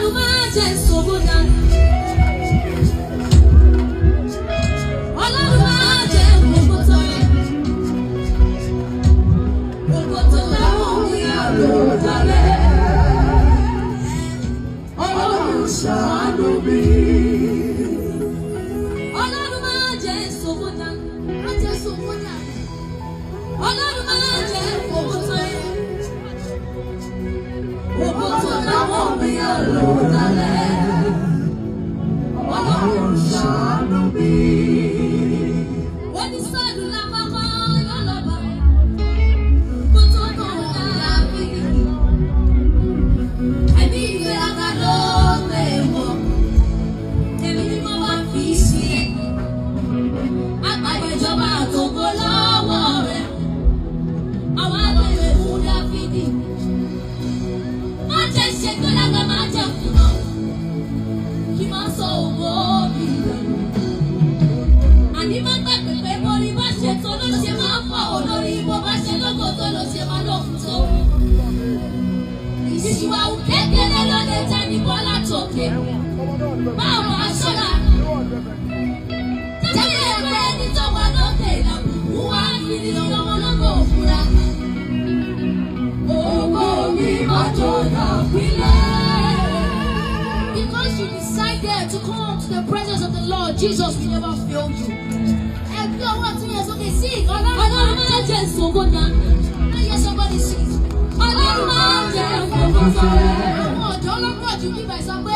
Ọlọ́run máa jẹ́ ìṣòro náà. Ọlọ́run máa jẹ́ gbogbo tó yẹ. Gbogbo tó lọ́wọ́ mi àrò dalẹ̀. Ọlọ́run ṣàánú mi. Ọlọ́run máa jẹ́ ìṣòro náà. Máa jẹ́ ìṣòro náà. Ọlọ́run máa jẹ́ gbogbo tó yẹ. Gbogbo tó lọ́wọ́ mi àrò dalẹ̀. Ọlọ́run ṣàánú mi. Wọ́n ní sọ́ọ̀dù lápapọ̀ yọ̀lọ́ba. Kó tó kàn á bí. Ẹbí ìgbéraga ló lè wọ̀. Èmi ni mo máa fi sílẹ̀. Àgbàdo ìjọba àtòkò lọ́wọ́ rẹ̀. Àwọn àgbèrè mú Dáfídì. Má jẹ́ ṣègbéraga, má jẹ́ kùnà. Kí máa sọ ògbó mi rẹ̀. Àní má gbàgbé pé mo rí bá ṣe tó ló ṣe máa ń fọ olórí bó bá ṣe lógo tó ló ṣe máa lókun tó. Ìṣìwàwù kékeré ló lè jẹ́ ní bọ́lá tòkè. Báwo aṣọ́ra? Jẹ́jẹ́ pé ẹni tó wà lókè ìlàkùnkùn wá kiri lọ́wọ́ lọ́gọ̀ òfurá. Ògo mi máa jọ̀dá pínlẹ̀. Because you decided to come to the presence of the Lord, Jesus will never fail you. Ẹgbẹ́ ọwọ́ tún yẹ sókè sí Ọlọ́run máa jẹ́ ìṣòro náà. I hear somebody sing. Ọlọ́run máa jẹ́ ìṣòro náà. Àwọn ọ̀dọ́ ọlọ́pàá jù bí bàìsàn pé